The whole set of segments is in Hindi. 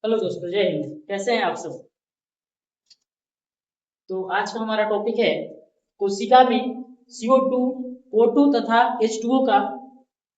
हेलो दोस्तों, जय हिंद। कैसे हैं आप सब? तो आज का हमारा टॉपिक है कोशिका में CO2, O2 तथा H2O का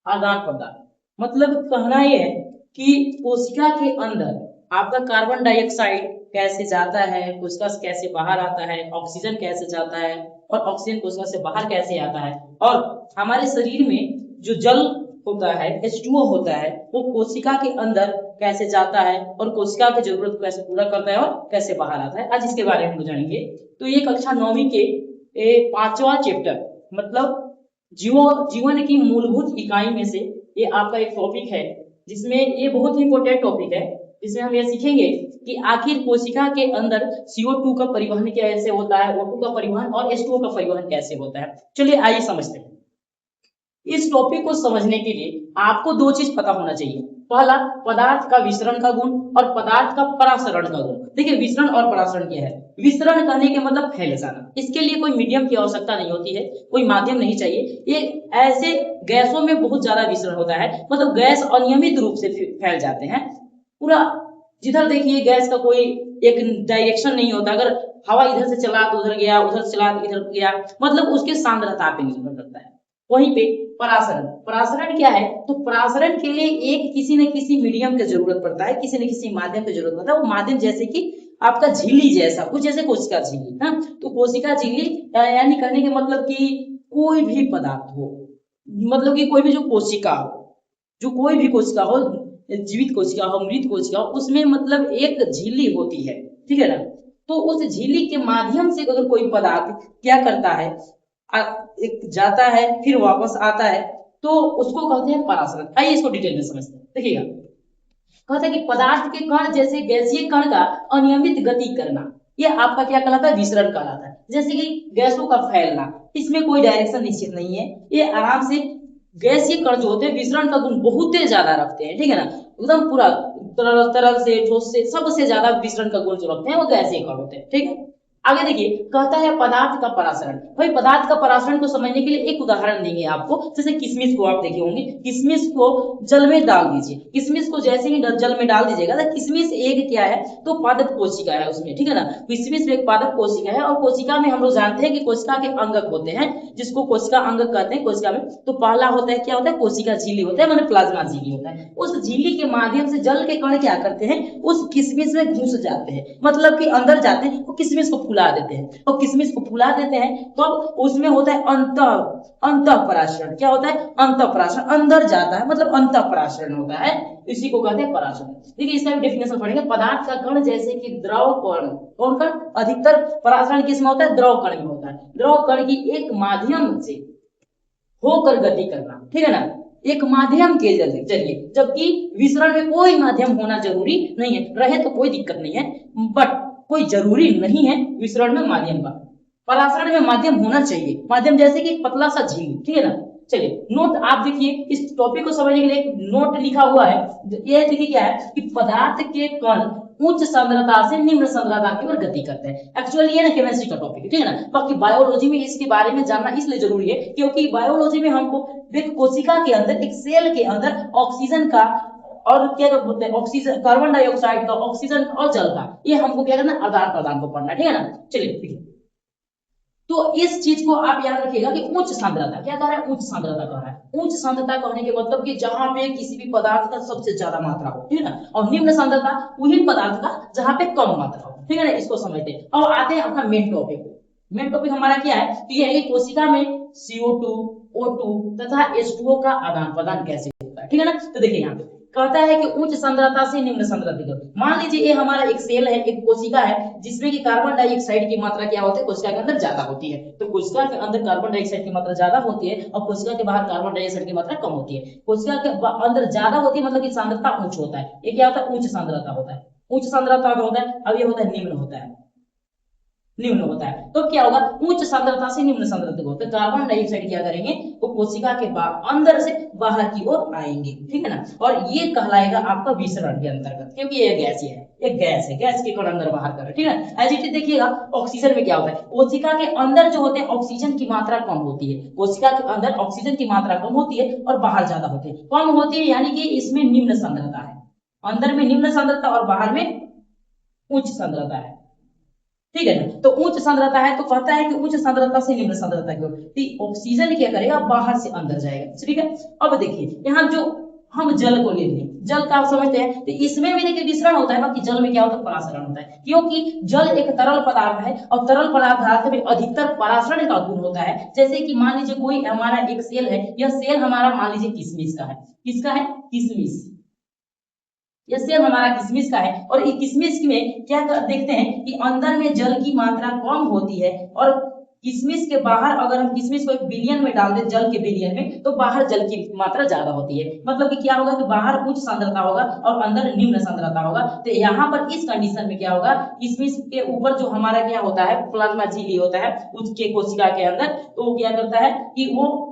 आदान प्रदान। मतलब कहना यह है कि कोशिका के अंदर आपका कार्बन डाइऑक्साइड कैसे जाता है, कोशिका से कैसे बाहर आता है, ऑक्सीजन कैसे जाता है और ऑक्सीजन कोशिका से बाहर कैसे आता है, और हमारे शरीर में जो जल होता है H2O होता है वो कोशिका के अंदर कैसे जाता है और कोशिका की जरूरत को कैसे पूरा करता है और कैसे बाहर आता है। आज इसके बारे में हम जानेंगे। तो ये कक्षा 9वीं के 5वां चैप्टर मतलब जीवन की मूलभूत इकाई में से ये आपका एक टॉपिक है, जिसमें ये बहुत ही इंपॉर्टेंट टॉपिक है, जिसमें हम ये सीखेंगे कि आखिर कोशिका के अंदर CO2 का परिवहन कैसे होता है, O2 का परिवहन और H2O का परिवहन कैसे होता है। चलिए आइए समझते हैं। इस टॉपिक को समझने के लिए आपको दो चीज पता होना चाहिए। पहला, पदार्थ का विसरण का गुण और पदार्थ का परासरण का गुण। देखिए, विसरण और परासरण क्या है। विसरण कहने के मतलब फैल जाना। इसके लिए कोई मीडियम की आवश्यकता नहीं होती है, कोई माध्यम नहीं चाहिए। ये ऐसे गैसों में बहुत ज्यादा विसरण होता है, मतलब गैस अनियमित रूप से फैल जाते हैं। पूरा जिधर देखिए गैस का कोई एक डायरेक्शन नहीं होता। अगर हवा इधर से चला तो उधर गया, उधर से चला तो इधर गया, मतलब उसके सांद्रता पे निर्भर करता है। वहीं पे परासरण, परासरण क्या है? तो परासरण के लिए एक किसी न किसी मीडियम की जरूरत पड़ता है, किसी न किसी माध्यम की जरूरत पड़ता है। वो माध्यम जैसे कि आपका झिल्ली जैसा कुछ, जैसे कोशिका झिल्ली। हाँ, तो कोशिका झिल्ली यानी कहने के मतलब कि कोई भी पदार्थ हो, मतलब कि कोई भी जो कोशिका हो, जो कोई भी कोशिका हो, जीवित कोशिका हो, मृत कोशिका हो, उसमें मतलब एक झिल्ली होती है, ठीक है ना। तो उस झिल्ली के माध्यम से अगर कोई पदार्थ क्या करता है, एक जाता है फिर वापस आता है, तो उसको कहते हैं परासरण। आइए इसको डिटेल में समझते हैं। देखिएगा, कहते हैं कि पदार्थ के कण जैसे गैसीय कण का अनियमित गति करना, ये आपका क्या कहलाता है? विसरण कहलाता है। जैसे कि गैसों का फैलना, इसमें कोई डायरेक्शन निश्चित नहीं है, ये आराम से गैसीय कण जो होते हैं विसरण का गुण बहुत ज्यादा रखते हैं, ठीक है ना। एकदम पूरा तरल तरल से ठोस से सबसे ज्यादा विसरण का गुण जो रखते हैं वो गैसीय कण होते हैं, ठीक है। आगे देखिए, कहता है पदार्थ का परासरण। भाई पदार्थ का परासरण को समझने के लिए एक उदाहरण देंगे आपको। जैसे किशमिश को आप देखे होंगे, किशमिश को जल में डाल दीजिए। किशमिश को जैसे ही जल में डाल दीजिएगा तो किशमिश एक क्या है, तो पादप कोशिका है उसमें, ठीक है ना। किशमिश एक पादप कोशिका है, और कोशिका में हम लोग जानते हैं कि कोशिका के अंगक होते हैं, जिसको कोशिका अंगक कहते हैं कोशिका में। तो पहला होता है क्या होता है? कोशिका झिल्ली होता है, मतलब प्लाज्मा झिल्ली होता है। उस झिल्ली के माध्यम से जल के कण क्या करते हैं, उस किशमिश में घुस जाते हैं, मतलब कि अंदर जाते हैं, वो किशमिश को फुला देते हैं। और किशमिश को फुला देते हैं तो अब उसमें होता है अंतःपरासरण। क्या होता है? अंतःपरासरण, अंदर जाता है, मतलब अंतःपरासरण होता है, इसी को कहते हैं परासरण। देखिए इसका भी डेफिनेशन पढ़ेंगे। पदार्थ का कण जैसे कि द्रव कण, कौन कण? अधिकतर परासरण किसमें होता है? द्रव कण में होता है। द्रव कण की एक माध्यम से होकर गति करना, ठीक है ना, एक माध्यम के जरिए। जबकि विसरण में कोई माध्यम होना जरूरी नहीं है, रहे तो कोई दिक्कत नहीं है, बट कोई जरूरी नहीं है विसरण में माध्यम का। परासरण में माध्यम होना चाहिए, माध्यम जैसे कि पतला सा झिल्ली, ठीक है ना। चलिए नोट आप देखिए, इस टॉपिक को समझने के लिए एक नोट लिखा हुआ है। ये देखिए क्या है कि पदार्थ के कण उच्च सांद्रता से निम्न सांद्रता की ओर गति करते हैं। एक्चुअली ये ना केमिस्ट्री का टॉपिक है, ठीक है ना। बाकी बायोलॉजी में इसके बारे में जानना इसलिए जरूरी है क्योंकि बायोलॉजी में हमको देख कोशिका के अंदर, एक सेल के अंदर ऑक्सीजन का और क्या बोलते हैं, ऑक्सीजन, कार्बन डाइऑक्साइड का, ऑक्सीजन और जल का, ये हमको क्या करना, आदान प्रदान को पढ़ना, ठीक है ना। चलिए देखिए, तो इस चीज को आप याद रखिएगा कि उच्च सांद्रता क्या कह रहा है, उच्च सांद्रता कह रहा है। उच्च सांद्रता कहने के मतलब कि जहां पे किसी भी पदार्थ का सबसे ज्यादा मात्रा हो, ठीक है ना। और निम्न सांद्रता वही पदार्थ का जहां पे कम मात्रा हो, ठीक है ना। इसको समझते हैं। अब आते हैं अपना मेन टॉपिक को। मेन टॉपिक हमारा क्या है? तो यह है कि कोशिका में CO2, O2 तथा H2O का आदान प्रदान कैसे होता है, ठीक है ना। तो देखिए यहाँ पे कहता है कि उच्च सांद्रता से निम्न सांद्रता तक। मान लीजिए ये हमारा एक सेल है, एक कोशिका है, जिसमें कि कार्बन डाइऑक्साइड की मात्रा क्या होती है, कोशिका के अंदर ज्यादा होती है। तो कोशिका के अंदर कार्बन डाइऑक्साइड की मात्रा ज्यादा होती है और कोशिका के बाहर कार्बन डाइऑक्साइड की मात्रा कम होती है। कोशिका के अंदर ज्यादा होती है मतलब कि सांद्रता उच्च होता है। ये क्या होता है? उच्च सांद्रता होता है। उच्च सांद्रता होता है। अब ये होता है निम्न होता है, निम्न होता है। तो क्या होगा? उच्च सांद्रता से निम्न सांद्रता को, तो कार्बन डाइऑक्साइड क्या करेंगे, वो कोशिका के अंदर से बाहर की ओर आएंगे, ठीक है ना। और ये कहलाएगा आपका विसरण के अंतर्गत, क्योंकि ये गैस ही है, एक गैस है, गैस के कण अंदर बाहर कर रहे, ठीक है ना। एज इट इज देखिएगा, ऑक्सीजन में क्या होता है, कोशिका के अंदर जो होते हैं ऑक्सीजन की मात्रा कम होती है। कोशिका के अंदर ऑक्सीजन की मात्रा कम होती है और बाहर ज्यादा होती है, कम होती है, यानी कि इसमें निम्न सांद्रता है। अंदर में निम्न सांद्रता और बाहर में उच्च सांद्रता है, ठीक है ना। तो उच्च सांद्रता है तो कहता है कि उच्च सांद्रता से निम्न सांद्रता की ओर, तो ऑक्सीजन क्या करेगा, बाहर से अंदर जाएगा, ठीक है। अब देखिए यहाँ जो हम जल को ले लें, जल का आप समझते हैं, तो इसमें भी देखिए विसरण होता है, बाकी जल में क्या होता है, परासरण होता है, क्योंकि जल एक तरल पदार्थ है और तरल पदार्थ में अधिकतर परासरण का गुण होता है। जैसे कि मान लीजिए कोई हमारा एक सेल है, यह सेल हमारा मान लीजिए किशमिश का है, किसका है, किशमिश, ये सेल हमारा किशमिश का है, और ये किशमिश में क्या देखते हैं कि अंदर में जल की मात्रा कम होती है, और किशमिश के बाहर अगर हम किशमिश को एक बिलियन में डाल दें, जल के बिलियन में, तो बाहर जल की मात्रा ज्यादा होती है। मतलब कि क्या होगा कि बाहर उच्च सांद्रता होगा और अंदर निम्न सांद्रता होगा। तो यहाँ पर इस कंडीशन में क्या होगा, किशमिश के ऊपर जो हमारा क्या होता है, प्लाज्मा झिल्ली होता है उसके कोशिका के अंदर, तो वो क्या करता है कि वो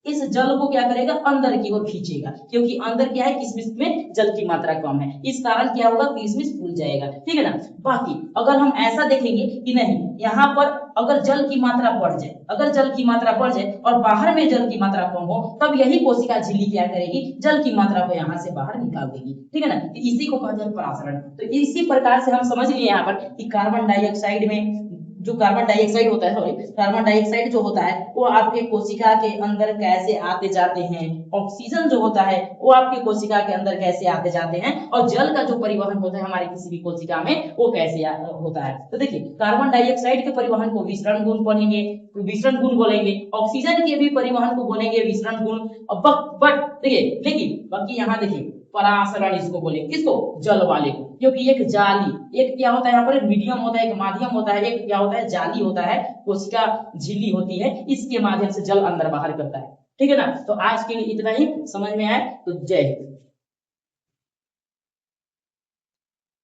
इस जल को क्या करेगा, अंदर की ओर खींचेगा, क्योंकि अंदर क्या है, किशमिश में जल की मात्रा कम है, इस कारण क्या होगा, किशमिश फूल जाएगा, ठीक है ना। बाकी अगर हम ऐसा देखेंगे कि नहीं, यहाँ पर अगर जल की मात्रा बढ़ जाए, अगर जल की मात्रा बढ़ जाए और बाहर में जल की मात्रा कम हो, तब यही कोशिका झिल्ली क्या करेगी, जल की मात्रा को यहाँ से बाहर निकाल देगी, ठीक है ना। इसी को कहते हैं परासरण। तो इसी प्रकार से हम समझ लिए यहाँ पर कि कार्बन डाइऑक्साइड में जो कार्बन डाइऑक्साइड होता है, सॉरी कार्बन डाइऑक्साइड जो होता है वो आपके कोशिका के अंदर कैसे आते जाते हैं, ऑक्सीजन जो होता है वो आपके कोशिका के अंदर कैसे आते जाते हैं, और जल का जो परिवहन होता है हमारे किसी भी कोशिका में वो कैसे होता है। तो देखिए कार्बन डाइऑक्साइड के परिवहन को विसरण गुण पढ़ेंगे, विसरण गुण बोलेंगे, ऑक्सीजन के भी परिवहन को बोलेंगे विसरण गुण। बट देखिए, लेकिन बाकी यहाँ देखिए परासरण इसको बोलेंगे, किसको, जल वाले को, क्योंकि एक जाली, एक क्या होता है यहाँ पर मीडियम होता है, एक माध्यम होता है, एक क्या होता है, जाली होता है, कोशिका झिल्ली होती है, इसके माध्यम से जल अंदर बाहर करता है, ठीक है ना। तो आज के लिए इतना ही, समझ में आए तो जय हिंद।